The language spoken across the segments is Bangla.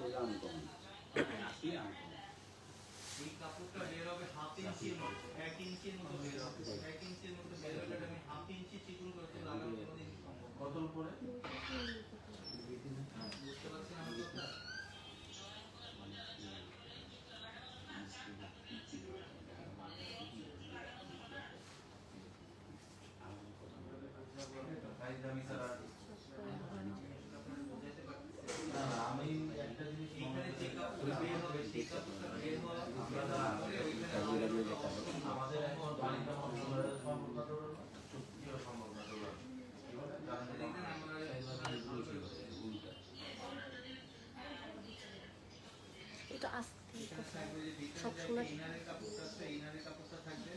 এই কাপড়টা বের হবে হাফ ইঞ্চির মতো, 1 ইঞ্চির মতো বের হবে, 1 ইঞ্চির মতো বের হলে আমি হাফ ইঞ্চি চিকন করতে লাগাবো কোনদিন সম্ভব কত উপরে বুঝতে পারছেন আমার কথা? আমি একটা জিনিস এখানে যে কাপড়টা বের হবে সেই কাপড়টা বের হওয়া আমাদের এখন বাড়িটা সম্ভব না এটা আস্তে সব শোনা ইনারের কাপড়টা আছে, ইনারের কাপড়টা থাকবে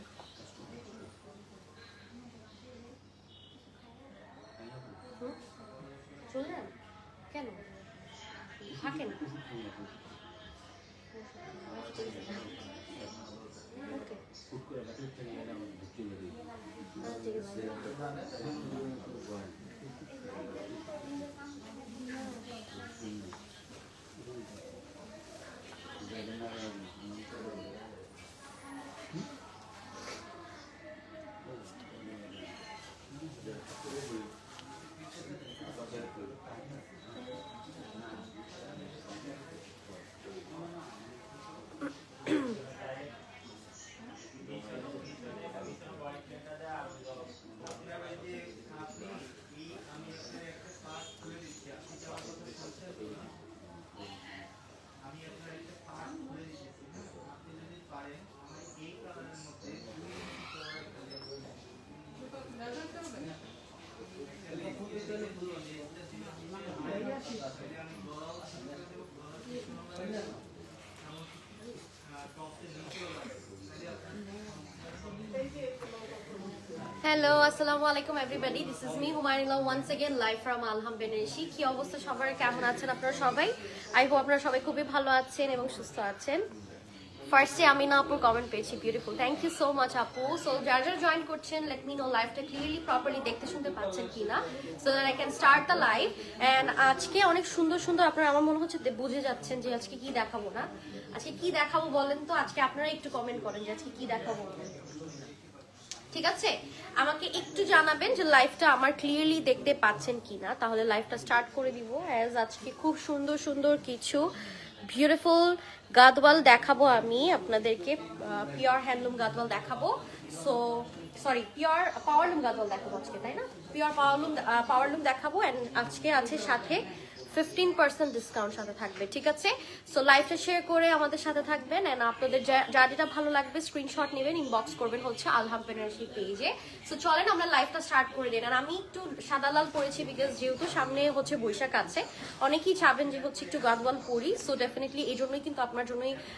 শুনলেন কেন থাকেন ওকে হ্যালো আসসালামু আলাইকুম everybody this is me Humayunullah once again live from Alham Benarasi. কি অবস্থা সবার, কেমন আছেন আপনারা সবাই? আই হোপ আপনারা সবাই খুবই ভালো আছেন এবং সুস্থ আছেন। ফার্স্টে আমি না আপুর কমেন্ট পেয়েছি, beautiful, thank you so much আপু। সো যারা যারা জয়েন করছেন লেট মি নো লাইভটা ক্লিয়ারলি প্রপারলি দেখতে শুনতে পাচ্ছেন কিনা, so that I can start the live. And আজকে অনেক সুন্দর সুন্দর আপনারা আমার মনে হচ্ছে বুঝে যাচ্ছেন যে আজকে কি দেখাবো না, আজকে কি দেখাবো বলেন তো? আজকে আপনারা একটু কমেন্ট করেন যে আজকে কি দেখাবো, ঠিক আছে? আমাকে একটু জানাবেন যে লাইভটা আমার ক্লিয়ারলি দেখতে পাচ্ছেন কিনা, তাহলে লাইভটা স্টার্ট করে দিব। অ্যাজ আজকে খুব সুন্দর সুন্দর কিছু বিউটিফুল গাদওয়াল দেখাবো আমি আপনাদেরকে, পিওর হ্যান্ডলুম গাদওয়াল দেখাবো। So sorry, pure powerloom Gadwal দেখাবো আজকে, তাই না? পিওর পাওয়ারলুম দেখাবো। অ্যান্ড আজকে আছে সাথে 15% ডিসকাউন্ট সাথে থাকবে, ঠিক আছে? সো লাইভটা শেয়ার করে আমাদের সাথে থাকবেন। অ্যান্ড আপনাদের যা যেটা ভালো লাগবে স্ক্রিনশট নেবেন, ইনবক্স করবেন হচ্ছে আলহাম বেনারসি পেজে। সো চলেন আমরা লাইভটা স্টার্ট করে দিন। আর আমি একটু সাদা লাল পরেছি বিকজ যেহেতু সামনে হচ্ছে বৈশাখ আছে, অনেকেই চাবেন যে হচ্ছে একটু গাদওয়াল পরি। সো ডেফিনেটলি এই জন্যই কিন্তু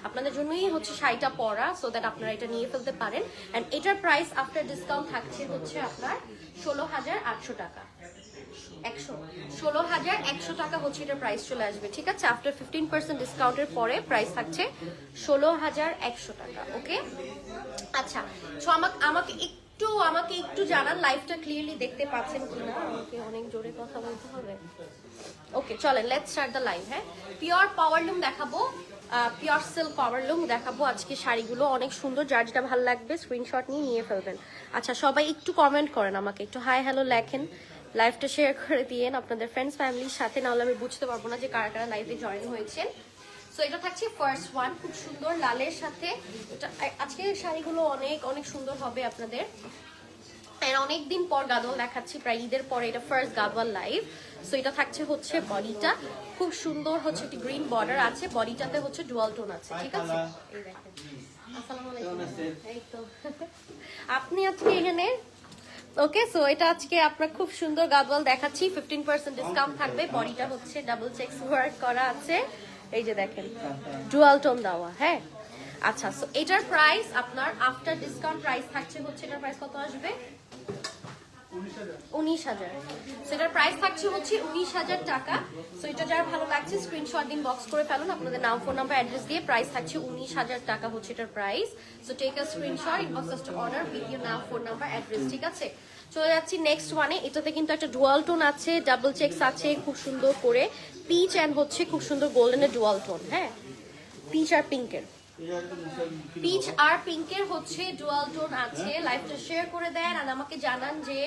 আপনাদের জন্যই হচ্ছে শাড়িটা পরা, সো দ্যাট আপনারা এটা নিয়ে ফেলতে পারেন। অ্যান্ড এটার প্রাইস আফটার ডিসকাউন্ট থাকছে হচ্ছে আপনার 16,800 টাকা। 16,100 টাকা হচ্ছে এটা প্রাইস চলে আসবে, ঠিক আছে? আফটার 15% ডিসকাউন্টের পরে প্রাইস থাকছে 16,100 টাকা। ওকে, আচ্ছা। সো আমাকে একটু জানান লাইভটা ক্লিয়ারলি দেখতে পাচ্ছেন কিনা। আমাকে অনেক জোরে কথা বলতে হবে। ওকে, চলেন লেটস স্টার্ট দ্য লাইভ। হ্যাঁ, পিওর পাওয়ারলুম দেখাবো, পিওর সিল্ক পাওয়ারলুম দেখাবো আজকে। শাড়িগুলো অনেক সুন্দর, যার যেটা ভালো লাগবে স্ক্রিনশট নিয়ে ফেলবেন। আচ্ছা, সবাই একটু কমেন্ট করেন, আমাকে একটু হাই হ্যালো লেখেন, লাইভটা শেয়ার করে দিয়েন আপনাদের ফ্রেন্ডস ফ্যামিলির সাথে, নাহলে আমি বুঝতে পারবো না যে কারা কারা লাইভে জয়েন হয়েছেন। সো এটা থাকছে ফার্স্ট ওয়ান, খুব সুন্দর লালের সাথে। এটা আজকে শাড়িগুলো অনেক অনেক সুন্দর হবে আপনাদের। অনেকদিন পর গাদওয়াল দেখাচ্ছি, প্রায় ঈদের পরে এটা ফার্স্ট গাদওয়াল লাইভ। সো এটা থাকছে হচ্ছে বডিটা খুব সুন্দর, হচ্ছে একটি গ্রিন বর্ডার আছে, বডিটাতে হচ্ছে ডুয়াল টোন আছে, ঠিক আছে? এই দেখেন। আসসালামু আলাইকুম। এই তো আপনি আজকে এখানে। ওকে, সো এটা আজকে আপনার খুব সুন্দর গাদওয়াল দেখাচ্ছি, 15% ডিসকাউন্ট থাকবে। বডিটা হচ্ছে ডাবল চেকস ওয়ার্ক করা আছে, এই যে দেখেন ডুয়াল টোন দেওয়া। হ্যাঁ, আচ্ছা। সো এটার প্রাইস আপনার আফটার ডিসকাউন্ট প্রাইস থাকছে হচ্ছে, এটার প্রাইস কত আসবে? 19,000। সেটার প্রাইস থাকছে হচ্ছে 19,000 টাকা। সো এটা যার ভালো লাগছে স্ক্রিনশট দিন, বক্স করে ফেলুন আপনাদের নাম, ফোন নাম্বার, অ্যাড্রেস দিয়ে। প্রাইস থাকছে 19,000 টাকা হচ্ছে এটার প্রাইস। So take a screenshot, inbox us to order with your নাম, ফোন নাম্বার, অ্যাড্রেস, ঠিক আছে? চলে যাচ্ছি নেক্সট ওয়ানে। এটাতে কিন্তু একটা ডুয়াল টোন আছে, ডাবল চেকস আছে খুব সুন্দর করে, পিচ অ্যান্ড হচ্ছে খুব সুন্দর গোল্ডেনের ডুয়াল টোন। হ্যাঁ, পিচ আর পিঙ্কের, পিচ আর পিঙ্কের হচ্ছে ডুয়াল টোন আছে। লাইভটা শেয়ার করে দেন আর আমাকে জানান যে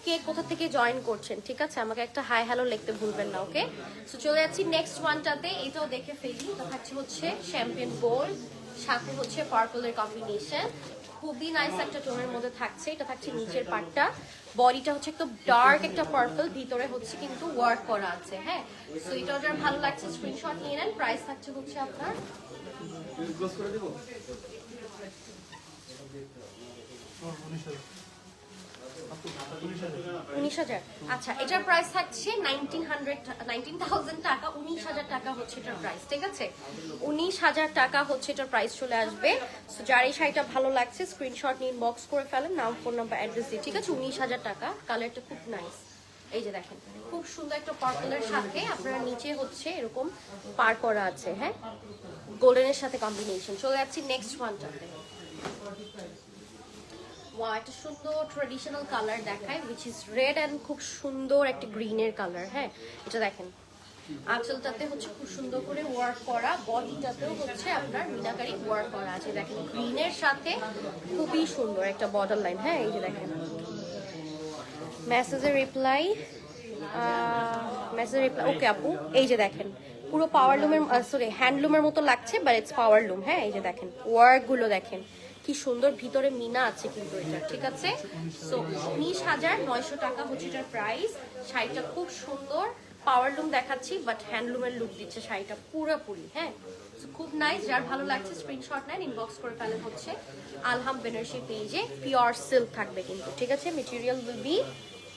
কে কোথা থেকে জয়েন করছেন, ঠিক আছে? আমাকে একটা হাই হ্যালো লিখতে ভুলবেন না, ওকে? সো চলে যাচ্ছি নেক্সট ওয়ানটাতে। এটাও দেখে ফেলি। এটা থাকছে হচ্ছে শ্যাম্পেন গোল্ড, সাথে হচ্ছে পার্পলের কম্বিনেশন, খুবই নাইস একটা টোনের মধ্যে থাকছে। এটা থাকছে নিচের পার্টটা, বডিটা হচ্ছে একটু ডার্ক একটা পার্পল, ভিতরে হচ্ছে কিন্তু ওয়ার্ক করা আছে। হ্যাঁ, সো এটা যার ভালো লাগছে স্ক্রিনশট নিয়ে নেন। প্রাইস থাকছে হচ্ছে আপনার 19,000। আচ্ছা, এটার প্রাইস থাকছে 19,000 টাকা, 19,000 টাকা হচ্ছে এটার প্রাইস, ঠিক আছে? 19,000 টাকা হচ্ছে এটার প্রাইস চলে আসবে। সো যার এই শাড়িটা ভালো লাগছে স্ক্রিনশট নিয়ে ইনবক্স করে ফেলেন, নাম, ফোন নাম্বার, অ্যাড্রেস দিয়ে, ঠিক আছে? 19,000 টাকা। কালারটা খুব নাইস, এই যে দেখেন, খুব সুন্দর একটা পার্পলের সাথে আপনারা নিচে হচ্ছে এরকম পার করা আছে। হ্যাঁ, গোল্ডেনের সাথে কম্বিনেশন। চলে যাচ্ছি নেক্সট ওয়ানটাতে। ওয়াও, একটা সুন্দর ট্রেডিশনাল কালার দেখায়, উইচ ইজ রেড অ্যান্ড খুব সুন্দর একটা গ্রিনের কালার। হ্যাঁ, এটা দেখেন, আঁচলটাতে হচ্ছে খুব সুন্দর করে ওয়ার্ক করা, বডিটাতেও হচ্ছে আপনার মিনাকারি ওয়ার্ক করা আছে। দেখেন গ্রিনের সাথে খুবই সুন্দর একটা বর্ডার লাইন। হ্যাঁ, এই যে দেখেন, মেসেজের রিপ্লাই, ওকে আপু, এই যে দেখেন পুরো পাওয়ারলুমের, সরি হ্যান্ডলুমের মতো লাগছে, বাট ইটস পাওয়ারলুম। হ্যাঁ, এই যে দেখেন ওয়ার্কগুলো দেখেন কি সুন্দর, ভিতরে মিনা আছে কিন্তু এটা, ঠিক আছে? সো 19,900 টাকা হচ্ছে এটার প্রাইস। শাড়িটা খুব সুন্দর, পাওয়ারলুম দেখাচ্ছি বাট হ্যান্ডলুমের লুক দিচ্ছে শাড়িটা পুরোপুরি। হ্যাঁ, খুব নাইস। যার ভালো লাগছে স্ক্রিনশট নেন, ইনবক্স করে ফেলেন হচ্ছে আলহাম বেনারসি পেজে। পিওর সিল্ক থাকবে কিন্তু, ঠিক আছে? Material will be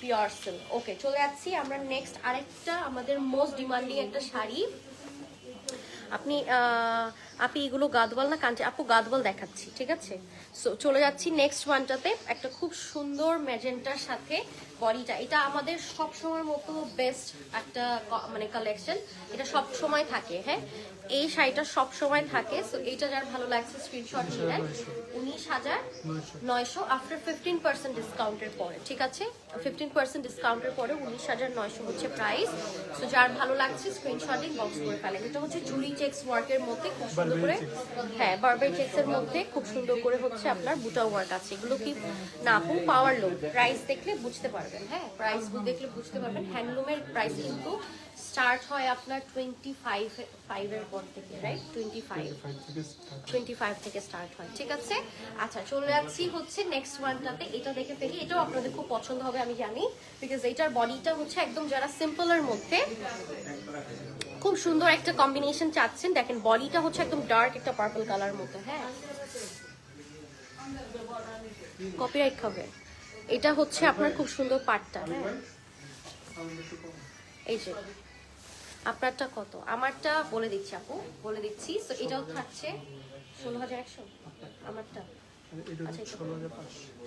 pure silk. Okay, চলে যাচ্ছি আমরা নেক্সট আরেকটা আমাদের মোস্ট ডিমান্ডিং একটা শাড়ি। আপনি এগুলো গাদওয়াল না কাঞ্চি? আপু গাদওয়াল দেখাচ্ছি, ঠিক আছে? সো চলে যাচ্ছি নেক্সট ওয়ানটাতে। একটা খুব সুন্দর ম্যাজেন্টার সাথে বডিটা, এটা আমাদের সব সময়ের মতো বেস্ট একটা মানে কালেকশন, এটা সব সময় থাকে। হ্যাঁ, এই শাড়িটা সব সময় থাকে। সো এইটা যার ভালো লাগছে স্ক্রিনশট নিলেন। 19,900 আফটার 15% ডিসকাউন্টের পরে, ঠিক আছে? 15% ডিসকাউন্টের পরে 19,900 হচ্ছে প্রাইস। সো যার ভালো লাগছে স্ক্রিনশট ইনবক্স করে ফেলেন। এটা হচ্ছে জুরি চেক্স ওয়ার্কের মধ্যে খুব সুন্দর করে, হ্যাঁ বারবার চেক্সের মধ্যে খুব সুন্দর করে হচ্ছে আপনার বুটা ওয়ার্ক আছে। এগুলো কি না আপু পাওয়ার লুম, প্রাইস দেখলে বুঝতে পারবেন। হ্যাঁ, প্রাইস দেখলে বুঝতে পারবেন। হ্যান্ডলুমের প্রাইস কিন্তু স্টার্ট হয় আপনার 25 এর পর থেকে, রাইট? 25 থেকে স্টার্ট হয়, ঠিক আছে? আচ্ছা, চলে যাচ্ছি হচ্ছে নেক্সট ওয়ানটাতে। এটা দেখে ফেলি, এটাও আপনাদের খুব পছন্দ হবে আমি জানি, বিকজ এটার বডিটা হচ্ছে একদম যারা সিম্পলের মধ্যে খুব সুন্দর একটা কম্বিনেশন চাচ্ছেন। দেখেন বডিটা হচ্ছে একদম ডার্ক একটা পার্পল কালার মধ্যে। হ্যাঁ, কপিরাইট খাবে। এটা হচ্ছে আপনার খুব সুন্দর পাটটা। হ্যাঁ, এই যে আপনারটা কত, আমারটা বলে দিচ্ছি আপু, বলে দিচ্ছি। তো এটাও থাকছে 16,100 আমারটা। আচ্ছা,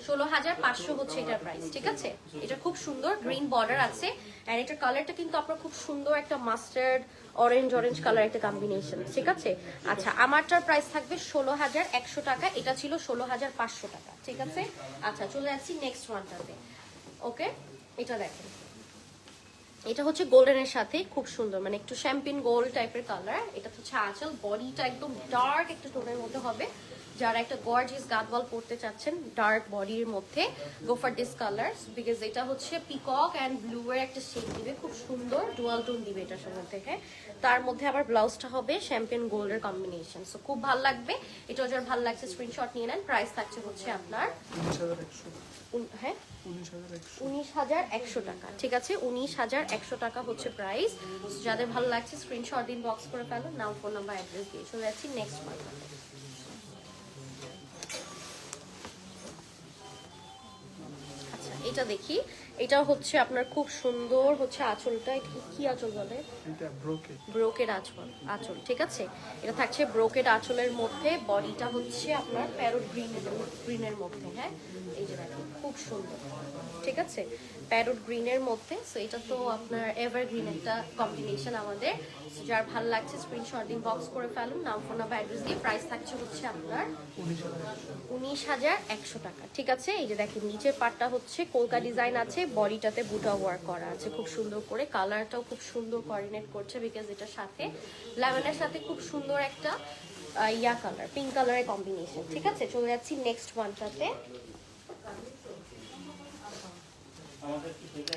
16,500 হচ্ছে এটার প্রাইস, ঠিক আছে? এটা খুব সুন্দর গ্রিন বর্ডার আছে, আর এটার কালারটা কিন্তু আপনার খুব সুন্দর একটা মাস্টার্ড অরেঞ্জ কালার একটা কম্বিনেশন, ঠিক আছে? আচ্ছা, আমারটার প্রাইস থাকবে 16,100 টাকা, এটা ছিল 16,500 টাকা, ঠিক আছে? আচ্ছা, চলে যাচ্ছি নেক্সট ওয়ানটাতে। ওকে, এটা দেখেন, এটা হচ্ছে গোল্ডেনের সাথে খুব সুন্দর, মানে একটু শ্যাম্পেন গোল্ড টাইপের কালার। এটা হচ্ছে আঁচল, বডিটা একদম ডার্ক একটা টোনের মধ্যে হবে। যারা একটা গর্জিয়াস গাদওয়াল পরতে চাচ্ছেন ডার্ক বডির মধ্যে, go for this colour, because এটা হচ্ছে পিকক অ্যান্ড ব্লু এর একটা শেড দিবে, খুব সুন্দর ডুয়াল টোন দিবে এটার মধ্যে। হ্যাঁ, তার মধ্যে আবার ব্লাউজটা হবে শ্যাম্পেন গোল্ডের কম্বিনেশন। সো খুব ভালো লাগবে। এটাও যার ভালো লাগছে স্ক্রিনশট নিয়ে নেন। প্রাইস থাকছে হচ্ছে আপনার 19,100 টাকা, ঠিক আছে? 19,100 টাকা হচ্ছে প্রাইস। যাদের ভালো লাগছে স্ক্রিনশট দিন, বক্স করে ফেলো, নাম, ফোন নাম্বার, অ্যাড্রেস দিয়ে। চলে যাচ্ছি নেক্সট মার্কেটে। আচ্ছা, এটা দেখি। এটা হচ্ছে আপনার খুব সুন্দর হচ্ছে আঁচলটা, এটা কি আঁচল বলে? এটা ব্রোকেড। ব্রোকেড আঁচল, আঁচল, ঠিক আছে। এটা থাকছে ব্রোকেড আঁচলের মধ্যে, বডিটা হচ্ছে আপনার প্যারোট গ্রিনের মধ্যে, হ্যাঁ এই যে দেখেন খুব সুন্দর, ঠিক আছে, প্যারোট গ্রিনের মধ্যে। সো এটা তো আপনার এভারগ্রিন একটা কম্বিনেশন আমাদের। So, যার ভালো লাগছে স্ক্রিনশট দিন, বক্স করে ফেলুন, নাম ফোন নাম্বার অ্যাড্রেস দিয়ে। প্রাইস থাকছে হচ্ছে আপনার 19,100 টাকা, ঠিক আছে। এই যে দেখেন নিচের পার্টটা হচ্ছে কলকা ডিজাইন আছে, বডিটাতে বুটা ওয়ার্ক করা আছে খুব সুন্দর করে। কালারটাও খুব সুন্দর কোঅর্ডিনেট করছে বিকজ এটার সাথে লেমনের সাথে খুব সুন্দর একটা ইয়া কালার, পিঙ্ক কালারের কম্বিনেশন, ঠিক আছে। চলে যাচ্ছি নেক্সট ওয়ানটাতে।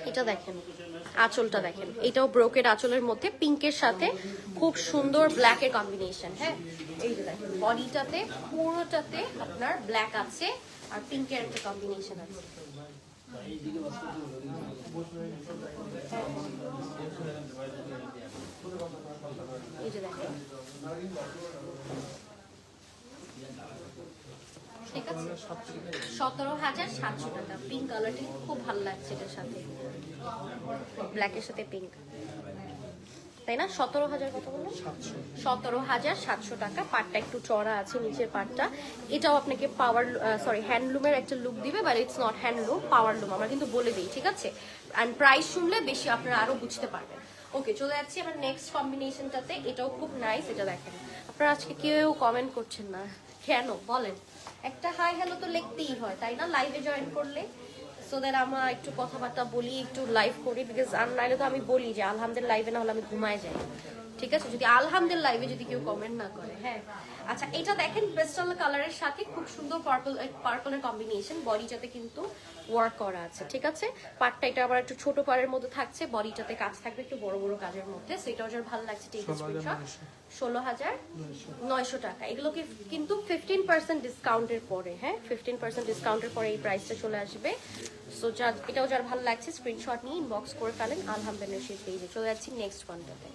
এটা দেখেন আঁচলটা দেখেন, এটাও ব্রোকেড আঁচলের মধ্যে পিঙ্কের সাথে খুব সুন্দর ব্ল্যাকের কম্বিনেশন, হ্যাঁ এই যে দেখেন বডিটাতে পুরোটাতে আপনার ব্ল্যাক আছে আর পিঙ্কের একটা কম্বিনেশন আছে। এই যে দেখেন, ঠিক আছে, 17,700 টাকা। পিঙ্ক কালারটি খুব ভালো লাগছে এটার সাথে, ব্ল্যাকের সাথে পিঙ্ক, তাই না? 17,000 কত বললেন? 17,700 টাকা। পাটটা একটু চড়া আছে নিচের পাটটা। এটাও আপনাকে পাওয়ার হ্যান্ডলুমের একটা লুক দিবে, বাট ইটস নট হ্যান্ডলুম, পাওয়ার লুম আমরা কিন্তু বলে দিই, ঠিক আছে। অ্যান্ড প্রাইস শুনলে বেশি আপনারা আরো বুঝতে পারবেন। ওকে, চলে যাচ্ছি আমরা নেক্সট কম্বিনেশনটাতে। এটাও খুব নাইস, এটা দেখেন। আপনারা আজকে কেউ কমেন্ট করছেন না কেন বলেন? একটা হাই হ্যালো তো লিখতেই হয়, তাই না, লাইভে জয়েন করলে। সো দ্যাট আমরা একটু কথাবার্তা বলি, একটু লাইভ করি, বিকজ আর নাইলে তো আমি বলি যে আলহামদুলিল্লাহ লাইভে না হলে আমি ঘুমায় যাই, ঠিক আছে, যদি আলহামদুলিল্লাহ লাইভে যদি কেউ কমেন্ট না করে, হ্যাঁ। আচ্ছা, এটা দেখেন পেস্টাল কালারের সাথে খুব সুন্দর পার্পলের কম্বিনেশন, বডিটাতে কিন্তু ওয়ার্ক করা আছে, ঠিক আছে। পার্টটা এটা আবার একটু ছোট পাড়ের মধ্যে থাকছে, বডিটাতে কাজ থাকবে একটু বড় বড় কাজের মধ্যে। সো এটাও যার ভালো লাগছে টেক স্ক্রিনশট। 16,900 টাকা। এগুলোকে কিন্তু 15% ডিসকাউন্টের পরে, হ্যাঁ 15% ডিসকাউন্টের পরে এই প্রাইসটা চলে আসবে। সো এটাও যার ভালো লাগছে স্ক্রিনশট নিয়ে ইনবক্স করে ফেলেন আলহামদুলিল্লাহ সেই পেজে। চলে যাচ্ছি নেক্সট ওয়ানটাতে,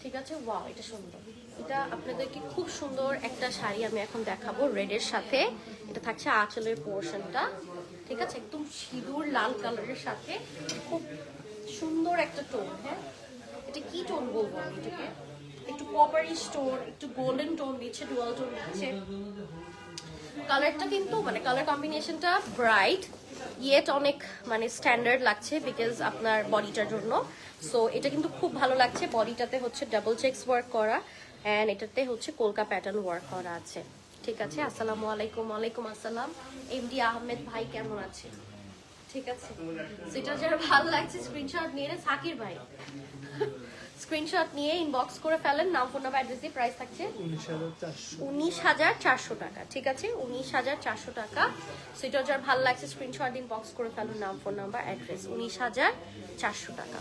ঠিক আছে। ওয়াও, এটা সুন্দর, এটা আপনাদেরকে খুব সুন্দর একটা শাড়ি আমি এখন দেখাবো রেডের সাথে। এটা থাকছে আঁচলের পোর্শনটা, ঠিক আছে, একদম সিঁদুর লাল কালারের সাথে খুব সুন্দর একটা টোন, হ্যাঁ এটা কি টোন বলবো আমি এটাকে, একটু কপারিশ টোন, একটু গোল্ডেন টোন দিচ্ছে, ডুয়াল টোন দিচ্ছে। কালারটা কিন্তু মানে কালার কম্বিনেশনটা ব্রাইট ইয়েট অনেক মানে স্ট্যান্ডার্ড লাগছে বিকজ আপনার বডিটার জন্য। সো এটা কিন্তু খুব ভালো লাগছে, বডিটাতে হচ্ছে ডাবল চেকস ওয়ার্ক করা অ্যান্ড এটাতে হচ্ছে কলকা প্যাটার্ন ওয়ার্ক করা আছে, ঠিক আছে। আসসালামু আলাইকুম। ওয়ালাইকুম আসসালাম। এমডি আহমেদ ভাই কেমন আছে? ঠিক আছে, সেটা যারা ভালো লাগছে স্ক্রিনশট নিয়ে নেন। সাকির ভাই স্ক্রিনশট নিয়ে ইনবক্স করে ফেলেন, নাম ফোন নাম্বার অ্যাড্রেস দিয়ে। প্রাইস থাকছে 19,400 টাকা, ঠিক আছে, 19,400 টাকা। সেটা যার ভালো লাগছে স্ক্রিনশট ইনবক্স করে ফেলুন, নাম ফোন নাম্বার অ্যাড্রেস। 19,400 টাকা।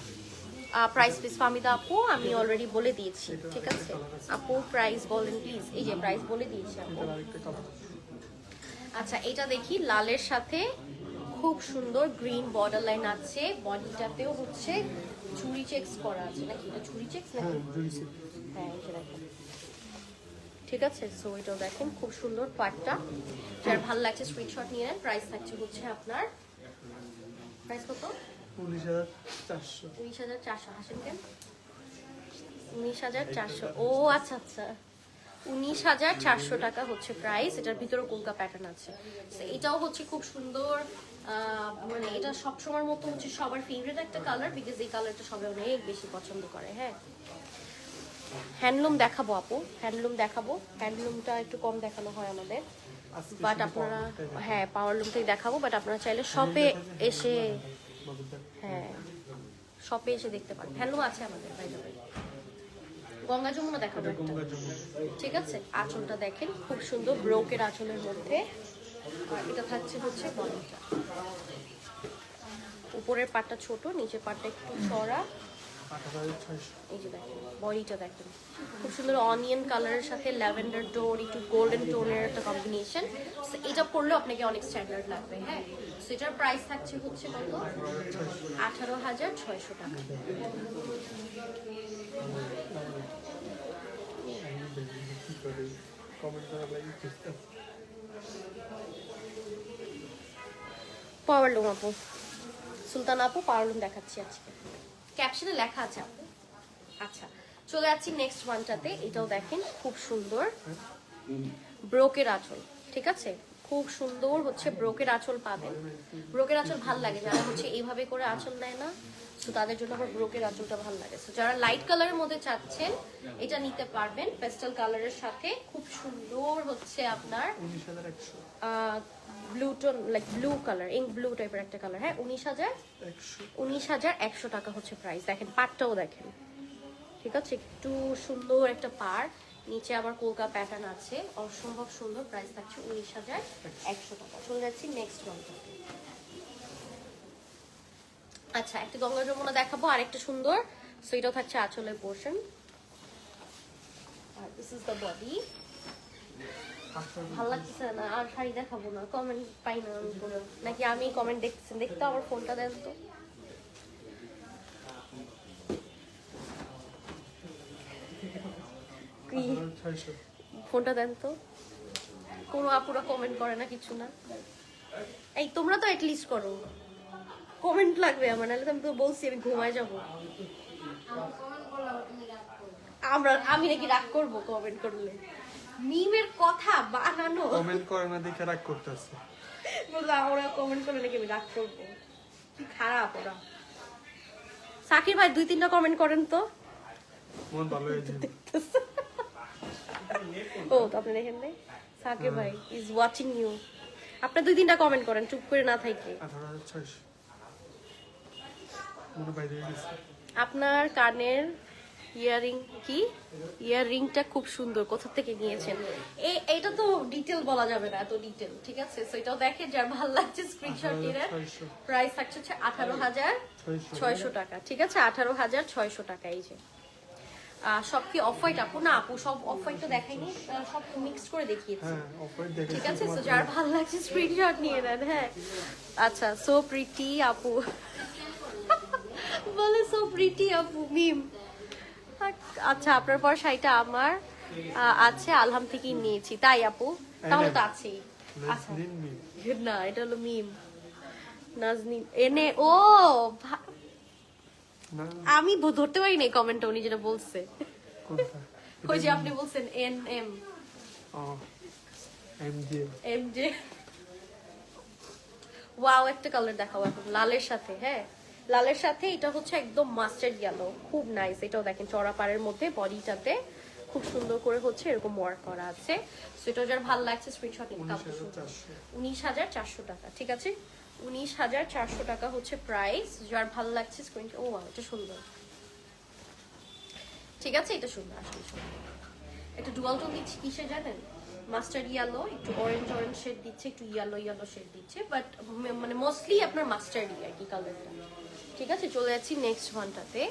প্রাইস প্লিজ ফামিদা আপু, আমি অলরেডি বলে দিয়েছি, ঠিক আছে। আপু প্রাইস বলেন প্লিজ। এই যে প্রাইস বলে দিয়েছি আপু। আচ্ছা, এটা দেখি লালের সাথে খুব সুন্দর গ্রিন বর্ডার লাইন আছে, বডিটাতেও হচ্ছে ঝুরি চেকস করা আছে, নাকি এটা ঝুরি চেকস নাকি? হ্যাঁ এটা দেখেন, ঠিক আছে। সো এটাও দেখেন খুব সুন্দর পার্টটা, যার ভালো লাগছে স্ক্রিনশট নিয়ে নেন। প্রাইস থাকছে হচ্ছে আপনার, প্রাইস কত? 19,400। 19,400। হাসেন কেন? 19,400। ও আচ্ছা আচ্ছা, 19,400 টাকা হচ্ছে প্রাইস। এটার ভিতরে কলকা প্যাটার্ন আছে। এটাও হচ্ছে খুব সুন্দর, মানে এটা সবসময়ের মতো হচ্ছে সবার ফেভারিট একটা কালার বিকজ এই কালারটা সবাই অনেক বেশি পছন্দ করে, হ্যাঁ। হ্যান্ডলুম দেখাবো আপু, হ্যান্ডলুম দেখাবো। হ্যান্ডলুমটা একটু কম দেখানো হয় আমাদের, বাট আপনারা, হ্যাঁ পাওয়ার লুমটাই দেখাবো, বাট আপনারা চাইলে শপে এসে, হ্যাঁ শপে এসে দেখতে পারেন। হ্যান্ডলুম আছে আমাদের বাইরে, গঙ্গা যমুনা দেখাবো একটা, ঠিক আছে। আঁচলটা দেখেন খুব সুন্দর ব্রোকের আঁচলের মধ্যে, আর এটা থাকছে হচ্ছে বডিটা, উপরের পাটটা ছোট, নিচের পাটটা একটু চড়া। এই যে দেখেন বডিটা দেখেন খুব সুন্দর অনিয়ন কালারের সাথে ল্যাভেন্ডার টোন, একটু গোল্ডেন টোনের একটা কম্বিনেশন। এটা পরলেও আপনাকে অনেক স্ট্যান্ডার্ড লাগবে, হ্যাঁ। সো এটার প্রাইস থাকছে হচ্ছে কত? 18,600 টাকা। পাওয়ারলুম আপু, সুলতান আপু পাওয়ারলুম দেখাচ্ছি আজকে, ক্যাপশনে লেখা আছে আপু। আচ্ছা চলে যাচ্ছি নেক্সট ওয়ানটাতে। এটাও দেখেন খুব সুন্দর ব্রোকের আঁচল, ঠিক আছে, খুব সুন্দর হচ্ছে ব্রোকের আঁচল পাবেন। ব্রোকের আঁচল ভাল লাগে যারা হচ্ছে এইভাবে করে আঁচল দেয় না, তো তাদের জন্য আবার ব্রোকের আঁচলটা ভাল লাগে। তো যারা লাইট কালারের মধ্যে চাচ্ছেন এটা নিতে পারবেন, পেস্টাল কালারের সাথে খুব সুন্দর হচ্ছে আপনার 19,100 blue tone, like blue colour, ink blue টাইপের একটা কালার। হ্যাঁ 19,100 টাকা হচ্ছে প্রাইস। দেখেন পাটটাও দেখেন, ঠিক আছে, একটু সুন্দর একটা পার, নিচে আবার কলকা প্যাটার্ন আছে, অসম্ভব সুন্দর। প্রাইস থাকছে 19,100 টাকা। চলে যাচ্ছি নেক্সট ওয়ানটাতে। আচ্ছা একটা গঙ্গা যমুনা দেখাবো, আরেকটা সুন্দর। সো এটাও থাকছে আঁচলের পোর্শন, আর দিস ইজ দ্য বডি। ভালো লাগছে না আর শাড়ি দেখাবো না, কমেন্ট পাই না আমি কোনো, নাকি আমি কমেন্ট দেখছি? দেখতে আমার ফোনটা দেন তো। কি 600 ফোনটা দেন তো। কোনো আপুরা কমেন্ট করে না, কিছু না। এই তোমরা তো অ্যাটলিস্ট করো, কমেন্ট লাগবে আমার, নাহলে তো আমি তো বলছি আমি ঘুমায় যাবো। আমি নাকি রাগ করবো কমেন্ট করলে? মিমের কথা বানানো, কমেন্ট করে না দেখে রাগ করতেছে। বললো ওরা কমেন্ট করলে নাকি আমি রাগ করবো, কি খারাপ ওরা। সাকির ভাই 2-3টা কমেন্ট করেন তো। মন ভালো হয়ে যাবে। ও তো আপনি দেখেন নাই, সাকির ভাই ইজ ওয়াচিং ইউ। আপনি 2-3টা কমেন্ট করেন চুপ করে না থাকে। 18,600 মনে বাইরে গেছে। আপনার কানের ইয়ারিং কি, ইয়াররিংটা খুব সুন্দর, কোথা থেকে নিয়েছেন? এইটা তো ডিটেল বলা যাবে না, এত ডিটেল, ঠিক আছে। সো এটাও দেখে, যার ভালো লাগছে স্ক্রিনশট নিয়ে। 18,600 প্রাইস থাকছে 18,600 টাকা, ঠিক আছে, 18,600 টাকা। এই যে সব কি অফ হোয়াইট আপু? না আপু সব অফ হোয়াইট তো দেখাইনি, সব মিক্স করে দেখিয়েছি, হ্যাঁ অফার দেখেছি। ঠিক আছে। তো যার ভালো লাগছে স্ক্রিনশট নিয়ে নেন। হ্যাঁ আচ্ছা, সো প্রিটি আপু বলে, সো প্রিটি আপু মিম। আচ্ছা আপনার পর শাড়িটা আমার আছে আলহাম থেকেই নিয়েছি, তাই আপু? তাহলে তো আছেই। আচ্ছা না এটা হলো মিম, নাজনীন এনে। ও না আমি ধরতে পারি নাই কমেন্টটা উনি যেটা বলছে। কোনটা? ওই যে আপনি বলছেন N M O M J. M J. Wow একটা কালার দেখাও এখন লালের সাথে। হ্যাঁ লালের সাথে এটা হচ্ছে একদম মাস্টার্ড ইয়েলো, খুব নাইস। এটাও দেখেন চড়া পাড়ের মধ্যে, বডিটাতে খুব সুন্দর করে হচ্ছে এরকম ওয়ার্ক করা আছে। সো এটা যার ভালো লাগছে স্ক্রিনশট নিন। 19,400 টাকা, ঠিক আছে, 19,400 টাকা হচ্ছে প্রাইস। যার ভালো লাগছে স্ক্রিনশট। ও এটা সুন্দর, ঠিক আছে, এটা সুন্দর, আসলে সুন্দর। একটা ডুয়াল টোন দিচ্ছি কিসে জানেন? মাস্টার্ড ইয়েলো, একটু অরেঞ্জ অরেঞ্জ শেড দিচ্ছে, একটু ইয়েলো ইয়েলো শেড দিচ্ছে, বাট মানে মোস্টলি আপনার মাস্টার্ডই আর কি কালারটা, ঠিক আছে। চলে যাচ্ছি নেক্সট ওয়ানটাতে।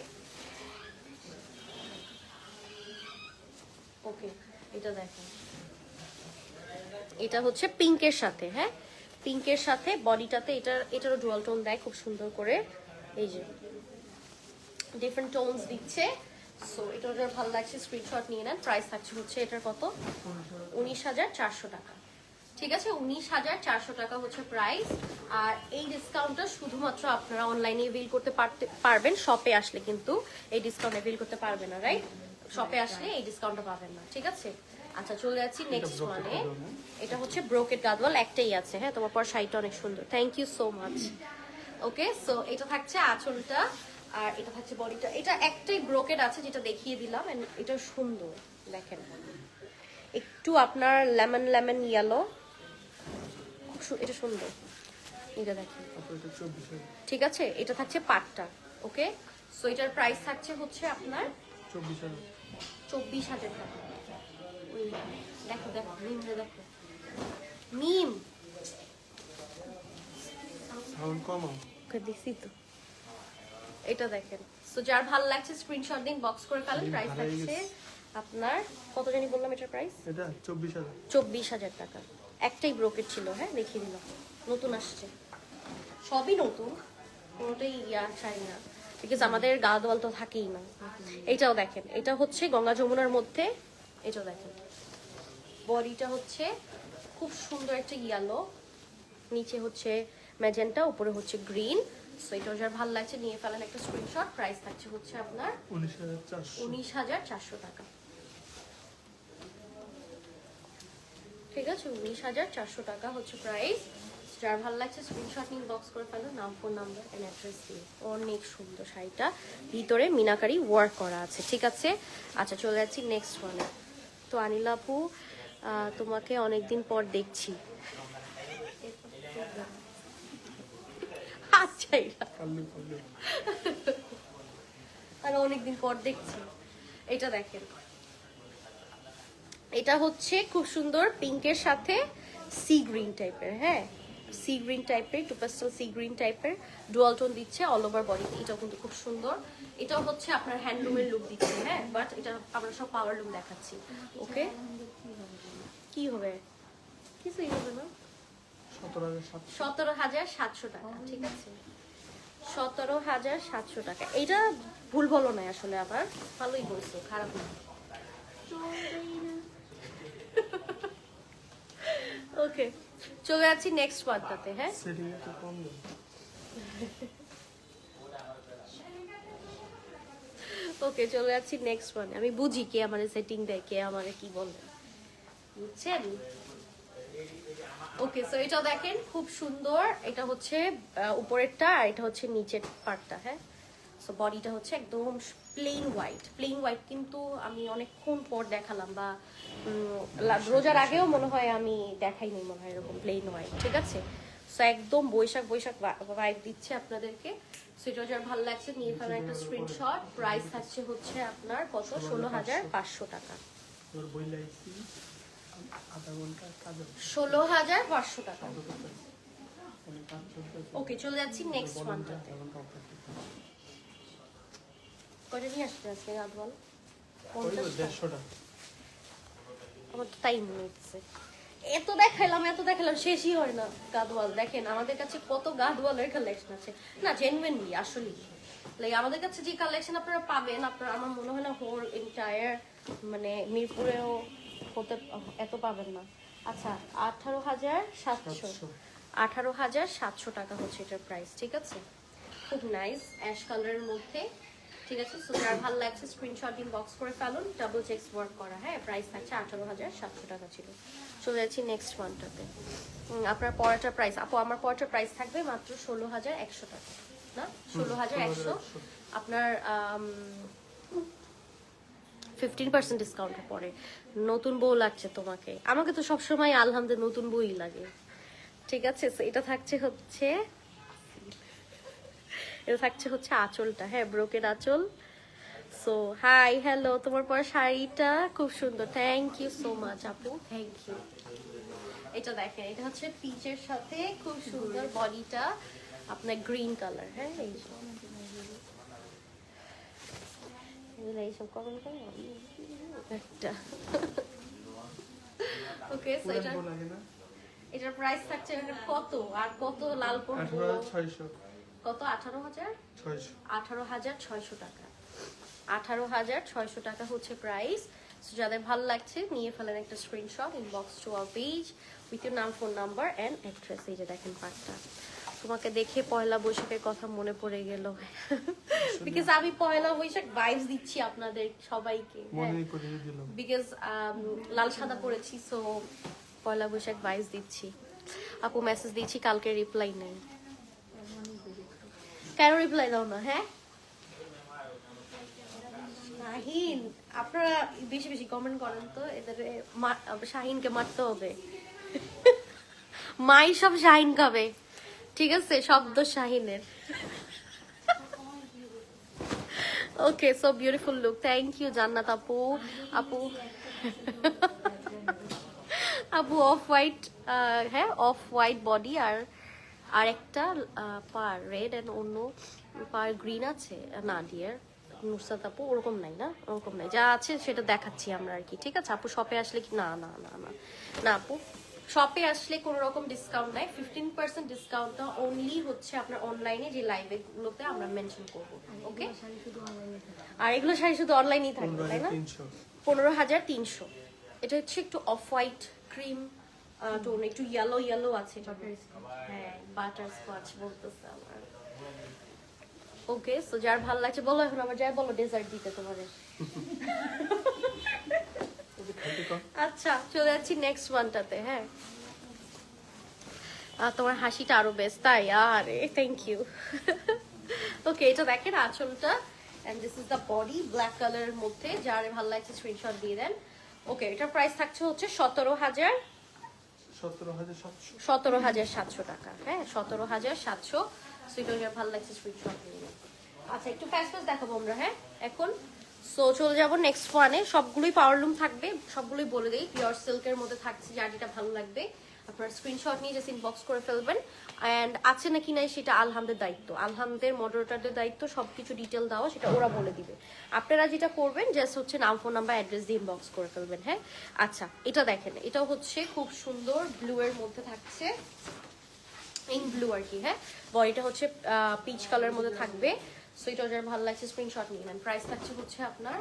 ওকে এটা দেখেন, এটা হচ্ছে পিঙ্কের সাথে, হ্যাঁ পিঙ্কের সাথে বডিটাতে এটারও ডুয়াল টোন দেয় খুব সুন্দর করে, এই যে ডিফারেন্ট টোনস দিচ্ছে। সো এটা যার ভালো লাগছে স্ক্রিনশট নিয়ে নেন। প্রাইস থাকছে হচ্ছে এটার কত? 19,400 টাকা, ঠিক আছে, 19,400 টাকা হচ্ছে প্রাইস। আর এই ডিসকাউন্টটা শুধুমাত্র আপনারা অনলাইনে এভেল করতে পারবেন, শপে আসলে কিন্তু এই ডিসকাউন্ট এভেল করতে পারবেন না, রাইট? শপে আসলে এই ডিসকাউন্টটা পাবেন না, ঠিক আছে। আচ্ছা চলে যাচ্ছি নেক্সট ওয়ানে। এটা হচ্ছে ব্রোকেট গাদওয়াল, একটাই আছে। হ্যাঁ তোমার পর শাড়িটা অনেক সুন্দর, thank you so much. Okay so এটা থাকছে আঁচলটা, আর এটা থাকছে বডিটা। এটা একটাই ব্রোকেট আছে যেটা দেখিয়ে দিলাম, এন্ড এটা সুন্দর দেখেন, একটু আপনার লেমন লেমন ইয়েলো, এটা সুন্দর, এটা দেখেন, ঠিক আছে। এটা থাকছে পাটটা, ওকে। সো এটার প্রাইস থাকছে হচ্ছে আপনার 24,000 টাকা। দেখো দেখো মিম, দেখো মিম সাউন্ড কমাও। ওকে দিছি তো, এটা দেখেন। সো যার ভালো লাগছে স্ক্রিনশট দিন, বক্স করে ফেলেন। প্রাইস থাকছে আপনার কত জানি বললাম এটার প্রাইস? এটা 24,000। 24,000 টাকা। একটাই ব্রোকেট ছিল, হ্যাঁ দেখিয়ে দিলাম, নতুন আসছে, সবই নতুন, কোনোটাই শাড়ি না, বিকজ আমাদের গাদওয়াল তো থাকেই না। এটাও দেখেন, এটা হচ্ছে গঙ্গা যমুনার মধ্যে, এটাও দেখেন, বডিটা হচ্ছে খুব সুন্দর একটা ইয়েলো, নিচে হচ্ছে ম্যাজেন্টা, উপরে হচ্ছে গ্রিন। সো এটা যার ভালো লাগছে নিয়ে ফেলেন একটা স্ক্রিনশট। প্রাইস থাকছে হচ্ছে আপনার 19,400 টাকা। ঠিক আছে, 19,400 টাকা হচ্ছে প্রাইস। যার ভালো লাগছে স্ক্রিনশট নিয়ে বক্স করে ফেলো, নাম, ফোন নাম্বার এন্ড অ্যাড্রেস দিয়ে। অনেক সুন্দর শাড়িটা, ভিতরে মিনাকারি ওয়ার্ক করা আছে। ঠিক আছে, আচ্ছা চলে যাচ্ছি নেক্সট ওয়ানে। তো আনিল আপু, তোমাকে অনেকদিন পর দেখছি। আচ্ছা, আর অনেকদিন পর দেখছি। এটা দেখেন, এটা হচ্ছে খুব সুন্দর পিঙ্কের সাথে সি গ্রিন টাইপের। হ্যাঁ, সি গ্রিন টাইপের, টু পেস্টাল সি গ্রিন টাইপের ডুয়াল টোন দিচ্ছে অল ওভার বডিতে। এটাও কিন্তু খুব সুন্দর। এটাও হচ্ছে আপনার হ্যান্ডলুমের লুক দিচ্ছে। হ্যাঁ, বাট এটা আমরা সব পাওয়ার লুক দেখাচ্ছি। ওকে, কি হবে? কিছুই হবে না। 17,700 টাকা। ঠিক আছে, 17,700 টাকা। এটা ভুল বলো না আসলে, আবার ভালোই বলছো, খারাপ না। ওকে, চলে যাচ্ছি নেক্সট ওয়ানটাতে। হ্যাঁ, ওকে, চলে যাচ্ছি নেক্সট ওয়ানে। আমি বুঝি কে আমার সেটিং দেয়, কে আমারে কি বলে, বুঝছেন? ওকে, সো এটা দেখেন খুব সুন্দর। এটা হচ্ছে উপরেরটা, আর এটা হচ্ছে নিচের পার্টটা। হ্যাঁ, সো বডিটা হচ্ছে একদম প্লেন হোয়াইট। প্লেন হোয়াইট কিন্তু আমি অনেকক্ষণ পর দেখালাম, বা রোজার আগেও মনে হয় আমি দেখাইনি মনে হয় এরকম প্লেন হোয়াইট। ঠিক আছে, সো একদম বৈশাখ বৈশাখ ভাইব দিচ্ছে আপনাদেরকে। সো এটা যার ভালো লাগছে নিয়ে ফেলার একটা স্ক্রিনশট। প্রাইস থাকছে হচ্ছে আপনার কত? 16,500 টাকা। 16,500 টাকা। ওকে, চলে যাচ্ছি নেক্সট ওয়ানটাতে। কটা নিয়ে আসতে আজকে গাদওয়াল? 150 আমার তো তাই মনে হচ্ছে। এত দেখাইলাম শেষই হয় না গাদওয়াল। দেখেন আমাদের কাছে কত গাদওয়ালের কালেকশন আছে না, জেনুইনলি আসলে লাইক আমাদের কাছে যে কালেকশন আপনারা পাবেন, আপনারা আমার মনে হয় না হোল এন্টায়ার মানে মিরপুরেও হতে এত পাবেন না। আচ্ছা, 18,700 টাকা হচ্ছে এটার প্রাইস। ঠিক আছে, খুব নাইস অ্যাশ কালারের মধ্যে। ঠিক আছে, সো যার ভালো লাগছে স্ক্রিনশট ইনবক্স করে ফেলুন, ডাবল চেক্স ওয়ার্ক করা। হ্যাঁ, প্রাইস থাকছে 18,700 টাকা ছিল। চলে যাচ্ছি নেক্সট ওয়ানটাতে। আপনার পরেরটার প্রাইস, আপু আমার পরেরটার প্রাইস থাকবে মাত্র 16,100 টাকা। না, 16,100। আপনার 15% ডিসকাউন্টের পরে। নতুন বউ লাগছে তোমাকে? আমাকে তো সবসময় আলহামদুলিল্লাহ নতুন বউই লাগে। ঠিক আছে, সো এটা থাকছে হচ্ছে আঁচলটা। হ্যাঁ, ব্রোকের আঁচল। সো হাই, হ্যালো, তোমার পরে শাড়িটা খুব সুন্দর। থ্যাংক ইউ সো মাচ আপু, থ্যাংক ইউ। এটা দেখেন, এটা হচ্ছে পিচের সাথে খুব সুন্দর বডিটা আপনার গ্রিন কালার। হ্যাঁ, এইসব কমেন্ট করে একটা। ওকে, সো এটার প্রাইস থাকছে কত? আর কত লাল করবো? 18,600 কত? 18,600 টাকা। 18,600 টাকা হচ্ছে প্রাইস। সো যাদের ভালো লাগছে নিয়ে ফেলেন একটা screenshot, inbox to our page with your নাম, ফোন নাম্বার এন্ড অ্যাড্রেস। এই যে দেখেন পাটটা, তোমাকে দেখে পয়লা বৈশাখের কথা মনে পড়ে গেল, বিকজ আমি পয়লা বৈশাখ ভাইবস দিচ্ছি আপনাদের সবাইকে। বিকজ লাল সাদা পরেছি, সো পয়লা বৈশাখ ভাইবস দিচ্ছি। আপু মেসেজ দিচ্ছি, কালকে রিপ্লাই নেই। কেন রিপ্লাই দাও না? হ্যাঁ শাহিন, আপনারা বেশি বেশি কমেন্ট করেন তো, এদের শাহিনকে মারতে হবে। মাই সব শাহিন খাবে। ঠিক আছে, শব্দ শাহিনের। Okay, so beautiful look. Thank you Jannat আপু। আপু অফ হোয়াইট, হ্যাঁ অফ হোয়াইট বডি, আর একটা পার রেড এন্ড অন্য পার গ্রিন আছে। না ডিয়ার নুসরাত আপু, ওরকম নাই, না ওরকম নাই, যা আছে সেটা দেখাচ্ছি আমরা আর কি। ঠিক আছে আপু, শপে আসলে কি? না না না না না আপু, শপে আসলে কোনো রকম ডিসকাউন্ট নাই। 15% ডিসকাউন্টটা অনলি হচ্ছে আপনার অনলাইনে যে লাইভে গুলোতে আমরা মেনশন করবো। ওকে, আর এগুলো শাড়ি শুধু অনলাইনেই থাকবে, তাই না? 15,300। এটা হচ্ছে একটু অফ হোয়াইট ক্রিম টোন, একটু ইয়েলো আছে। হ্যাঁ, বাটার স্কচ বলতেছে আমার। ওকে, সো যার ভালো লাগছে বলো, এখন আমার যাই বলো ডেজার্ট দিতে তোমাদের। আচ্ছা চলে যাচ্ছি নেক্সট ওয়ানটাতে। হ্যাঁ তোমার হাসিটা আরো বেস্ট, তাই আরে থ্যাংক ইউ। ওকে, এটা দেখেন আঁচলটা, and this is the body black কালারের মধ্যে। যার ভালো লাগছে স্ক্রিনশট দিয়ে দেন। ওকে, এটার প্রাইস থাকছে হচ্ছে 17,700 টাকা। হ্যাঁ 17,700। সুইট যার ভালো লাগছে স্ক্রিনশট দিয়ে দেন। আচ্ছা একটু ফাস্ট ফাস্ট দেখাবো আমরা। হ্যাঁ এখন সো চলে যাবো নেক্সট ওয়ানে। সবগুলোই পাওয়ারলুম থাকবে, সবগুলোই বলে দেই পিওর সিল্কের মধ্যে থাকছে। যার যেটা ভালো লাগবে আপনার স্ক্রিনশট নিয়ে জাস্ট ইনবক্স করে ফেলবেন। অ্যান্ড আছে নাকি নাই সেটা আলহামদের দায়িত্ব, আলহামদের মডারেটরদের দায়িত্ব সবকিছু ডিটেল দেওয়া, সেটা ওরা বলে দিবে। আপনারা যেটা করবেন জাস্ট হচ্ছে নাম, ফোন নাম্বার, অ্যাড্রেস দিয়ে ইনবক্স করে ফেলবেন। হ্যাঁ আচ্ছা এটা দেখেন, এটাও হচ্ছে খুব সুন্দর ব্লু এর মধ্যে থাকছে, ইন ব্লু আর কি। হ্যাঁ বডিটা হচ্ছে পিচ কালারের মধ্যে থাকবে। সো এটা যার ভালো লাগছে স্ক্রিনশট নিয়ে নেন। প্রাইস থাকছে হচ্ছে আপনার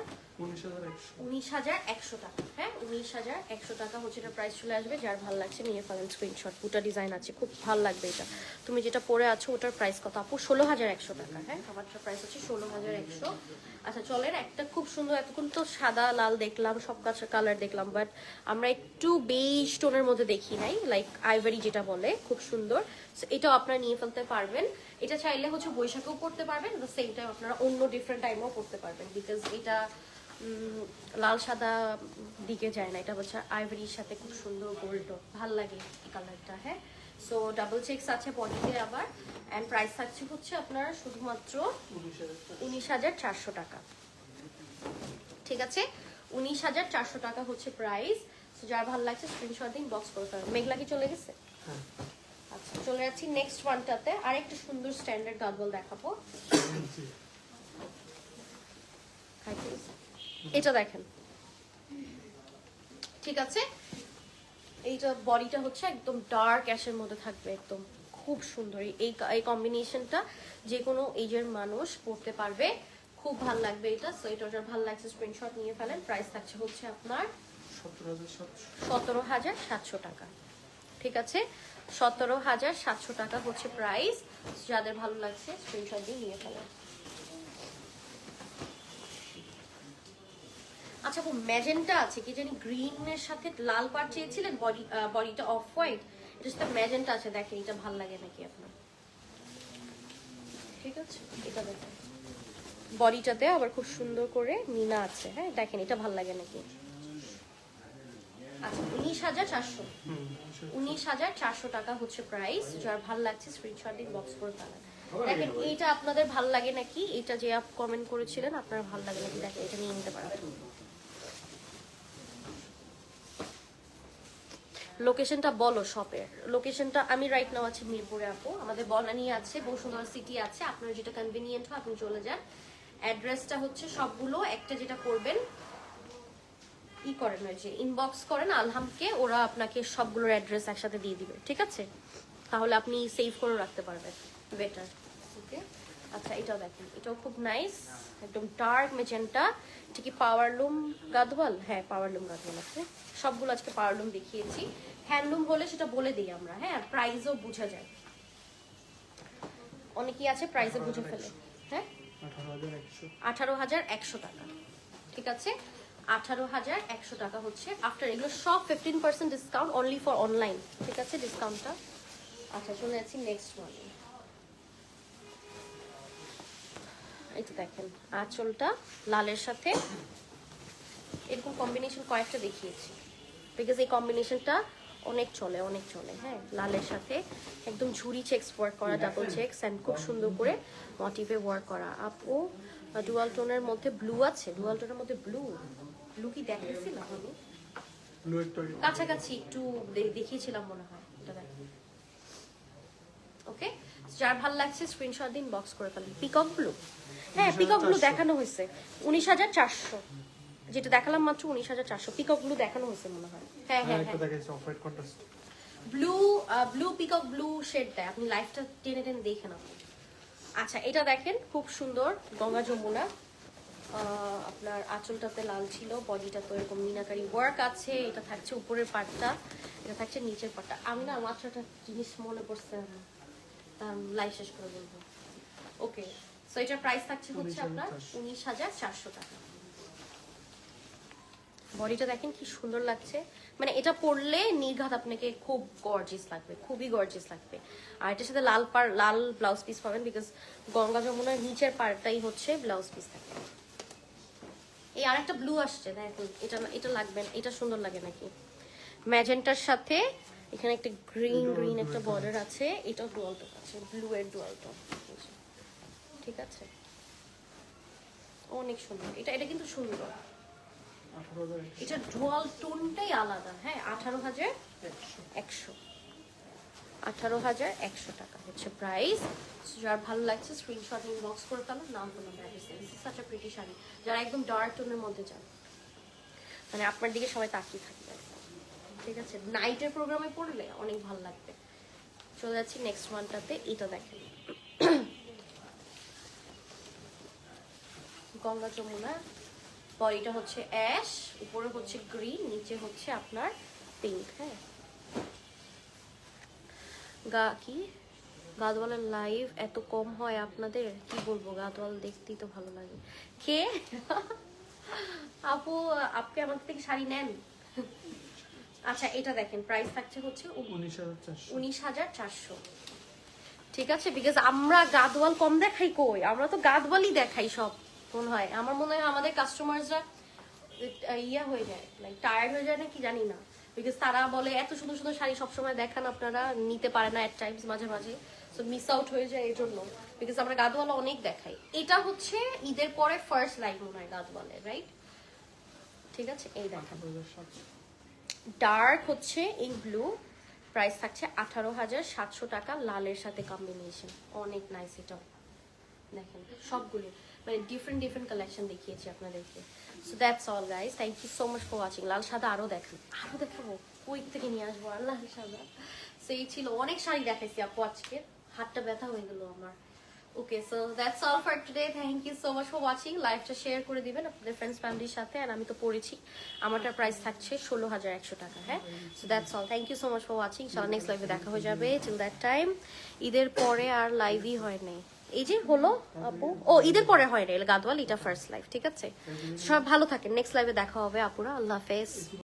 19,100 টাকা। হ্যাঁ 19,100 টাকা হচ্ছে এটা প্রাইস চলে আসবে। যার ভালো লাগছে নিয়ে ফেলেন স্ক্রিনশট। দুটা ডিজাইন আছে, খুব ভালো লাগবে এটা। তুমি যেটা পরে আছো ওটার প্রাইস কত আপু? 16,100 টাকা। হ্যাঁ আমারটার প্রাইস হচ্ছে 16,100। আচ্ছা চলেন একটা খুব সুন্দর, এতক্ষণ তো সাদা লাল দেখলাম, সব কালার দেখলাম, বাট আমরা একটু বেজ টোনের মধ্যে দেখি নাই, লাইক আইভারি যেটা বলে, খুব সুন্দর। এটাও আপনারা নিয়ে ফেলতে পারবেন। এটা চাইলে হচ্ছে বৈশাখেও পড়তে পারবেন, দ্য সেম টাইম আপনারা অন্য ডিফারেন্ট টাইমেও পড়তে পারবেন, বিকজ এটা লাল সাদা দিকে যায় না, এটা হচ্ছে আইভারির সাথে খুব সুন্দর গোল্ড, ভাল লাগে এই কালারটা। হ্যাঁ সো ডাবল চেকস আছে বডিতে আবার। অ্যান্ড প্রাইস থাকছে হচ্ছে আপনার শুধুমাত্র 19,400 টাকা। ঠিক আছে 19,400 টাকা হচ্ছে প্রাইস। সো যার ভালো লাগছে স্ক্রিনশট দিন, বক্স করে ফেলবেন। মেঘলা কি চলে গেছে? আচ্ছা চলে যাচ্ছি নেক্সট ওয়ানটাতে। আর একটা সুন্দর স্ট্যান্ডার্ড গাগল দেখাবো। এটা দেখেন, ঠিক আছে এইটা বডিটা হচ্ছে একদম ডার্ক অ্যাশের মধ্যে থাকবে, একদম খুব সুন্দর। এই কম্বিনেশনটা যে কোনো এজের মানুষ পড়তে পারবে, খুব ভালো লাগবে এটা। সো এটা যার ভালো লাগছে স্ক্রিনশট নিয়ে ফেলেন। প্রাইস থাকছে হচ্ছে আপনার 17,700 টাকা। ঠিক আছে 17,700 টাকা হচ্ছে প্রাইস। যাদের ভালো লাগছে স্ক্রিনশট দিয়ে নিয়ে ফেলেন। আচ্ছা আপু ম্যাজেন্টা আছে, কি জানি গ্রিনের সাথে লাল পাড় চেয়েছিলেন, বডিটা অফ হোয়াইট, এটা সাথে ম্যাজেন্টা আছে, দেখেন এটা ভালো লাগে নাকি আপনার? ঠিক আছে এটা দেখেন, বডিটাতে আবার খুব সুন্দর করে মিনা আছে। হ্যাঁ দেখেন এটা ভালো লাগে নাকি? আচ্ছা 19,400, 19,400 টাকা হচ্ছে প্রাইস। যার ভালো লাগছে স্ক্রিনশট দিন, বক্স করে ফেলেন। দেখেন এইটা আপনাদের ভালো লাগে নাকি, এটা যে আপ কমেন্ট করেছিলেন আপনার ভালো লাগে নাকি, দেখেন এটা নিয়ে নিতে পারবেন। লোকেশনটা বলো শপের লোকেশনটা। আমি রাইট নাও আছি মিরপুরে আপু, আমাদের বনানী আছে, বসুন্ধরা সিটি আছে, আপনার যেটা কনভিনিয়েন্ট হয় আপনি চলে যান। অ্যাড্রেসটা হচ্ছে সবগুলো একটা যেটা করবেন ই করেন, ওই যে ইনবক্স করেন আলহামকে, ওরা আপনাকে সবগুলোর অ্যাড্রেস একসাথে দিয়ে দিবে। ঠিক আছে তাহলে আপনি সেভ করে রাখতে পারবেন বেটার। ওকে আচ্ছা এটাও দেখেন, এটাও খুব নাইস, একদম ডার্ক মেজেন্টা। এটা কি পাওয়ারলুম গাদওয়াল? হ্যাঁ পাওয়ারলুম গাদওয়াল আছে, সবগুলো আজকে পাওয়ারলুম দেখিয়েছি। হ্যান্ডলুম হলে সেটা বলে দিই আমরা। হ্যাঁ প্রাইসও বোঝা যায়, অনেকেই আছে প্রাইসও বুঝে ফেলে। হ্যাঁ 18,100 টাকা। ঠিক আছে 18,100 টাকা হচ্ছে আফটার এগুলো সব 15% ডিসকাউন্ট, অনলি ফর অনলাইন। ঠিক আছে ডিসকাউন্টটা। আচ্ছা চলে যাচ্ছি নেক্সট ওয়ান। এই তো দেখেন আঁচলটা লালের সাথে এরকম কম্বিনেশন কয়েকটা দেখিয়েছি, বিকজ এই কম্বিনেশনটা অনেক চলে, অনেক চলে। হ্যাঁ লালের সাথে একদম ঝুরি চেক্স ওয়ার্ক করা, ডাবল চেক্স অ্যান্ড খুব সুন্দর করে মোটিভে ওয়ার্ক করা। আপু ডুয়াল টোনের মধ্যে ব্লু আছে, ডুয়াল টোনের মধ্যে ব্লু কি দেখেছিলাম আমি কাছাকাছি একটু দেখিয়েছিলাম মনে হয়, এটা দেখেন। ওকে যার ভালো লাগছে স্ক্রিনশট দিন, বক্স করে ফেলেন। পিকক ব্লু, হ্যাঁ পিকক ব্লু দেখানো হয়েছে 19,400, যেটা দেখালাম মাত্র 19,400। পিকক ব্লু দেখানো হয়েছে মনে হয়। হ্যাঁ হ্যাঁ ব্লু পিকক ব্লু শেড দেয়, আপনি লাইফটা টেনে টেনে দেখে নাও। আচ্ছা এটা দেখেন খুব সুন্দর গঙ্গা যমুনা, আপনার আঁচলটাতে লাল ছিল, বডিটাতে এরকম মিনাকারি ওয়ার্ক আছে। এটা থাকছে উপরের পার্টটা, এটা থাকছে নিচের পার্টটা। আমি না মাত্র একটা জিনিস মনে পড়ছে, লাইভ শেষ করে বলবো। ওকে, সো এটার প্রাইস থাকছে হচ্ছে আপনার 19,400 টাকা। বডিটা দেখেন কি সুন্দর লাগছে, মানে এটা পরলে নির্ঘাত আপনাকে খুব গর্জিয়াস লাগবে, খুবই গর্জিয়াস লাগবে। আর এটার সাথে লাল ব্লাউজ পিস পাবেন, বিকজ গঙ্গা যমুনার নিচের পার্টটাই হচ্ছে ব্লাউজ পিস থাকে। এই আরেকটা ব্লু আসছে দেখুন, এটা লাগবে, এটা সুন্দর লাগে নাকি? ম্যাজেন্টার সাথে এখানে একটা গ্রিন একটা বর্ডার আছে, এটা ডুয়াল টোন আছে, ব্লু এর ডুয়াল টোন, ঠিক আছে? অনেক সুন্দর, এটা কিন্তু সুন্দর। এটা ডুয়াল টোনটাই আলাদা। হ্যাঁ, 18,100 টাকা হচ্ছে প্রাইস। যার ভালো লাগছে স্ক্রিনশট ইনবক্স করে ফেলো, নাম কোনো address. This is such a pretty sari. যারা একদম ডার্ক টোনের মধ্যে যান, মানে আপনার দিকে সবাই তাকিয়ে থাকবে, ঠিক আছে? নাইটের প্রোগ্রামে পড়লে অনেক ভালো লাগবে। চলে যাচ্ছি নেক্সট ওয়ানটাতে, এটা দেখেন গঙ্গা যমুনা। বডিটা হচ্ছে অ্যাশ, উপরে হচ্ছে গ্রিন, নিচে হচ্ছে আপনার পিঙ্ক। হ্যাঁ, গাদওয়ালের লাইভ এত কম হয় আপনাদের, কি বলবো, গাদওয়াল দেখতেই তো ভালো লাগে। কে আপু, আপনি আমাদের থেকে শাড়ি নেন? আচ্ছা, এটা দেখেন প্রাইস থাকছে হচ্ছে 19,400। ঠিক আছে, বিকজ আমরা গাদওয়াল কম দেখাই কই, আমরা তো গাদওয়ালই দেখাই সব। মনে হয়, আমার মনে হয় আমাদের কাস্টমাররা ইয়া হয়ে যায়, লাইক টায়ার্ড হয়ে যায় নাকি জানি না, বিকজ তারা বলে এত সুন্দর সুন্দর শাড়ি সবসময় দেখান আপনারা, নিতে পারে না এট টাইমস, মাঝে মাঝে সো মিস আউট হয়ে যায় এই জন্য, বিকজ আমরা গাদওয়ালা অনেক দেখাই। এটা হচ্ছে ঈদের পরে ফার্স্ট লাইভ মনে হয় গাদওয়ালের, রাইট? ঠিক আছে, এই দেখেন ডার্ক হচ্ছে এই ব্লু, প্রাইস থাকছে 18,700 টাকা, লালের সাথে কম্বিনেশন, অনেক নাইস। এটা দেখেন সবগুলো মানে ডিফারেন্ট কালেকশন দেখিয়েছি আপনাদেরকে। So that's all guys, thank you so much for watching. লাল সাদা আরো দেখাবো, কুইক থেকে নিয়ে আসবো আর লাল সাদা। সেই ছিল, অনেক শাড়ি দেখাইছি আপু, আজকে হাতটা ব্যথা হয়ে গেল আমার। Okay, so that's all for today, thank you so much for watching. লাইভটা শেয়ার করে দিবেন আপনাদের ফ্রেন্ডস ফ্যামিলির সাথে। আর আমি তো পড়েছি, আমারটার প্রাইস থাকছে 16,100 টাকা। হ্যাঁ, so that's all, thank you so much for watching. ইনশাআল্লাহ নেক্সট লাইভে দেখা হয়ে যাবে। টিল দ্যাট টাইম, ঈদের পরে আর লাইভই হয় নাই। এই যে হলো আপু, ও ঈদের পরে হয় না, গাদওয়াল এটা ফার্স্ট লাইভ। ঠিক আছে, সব ভালো থাকেন, নেক্সট লাইভে দেখা হবে আপুরা। আল্লাহ হাফেজ।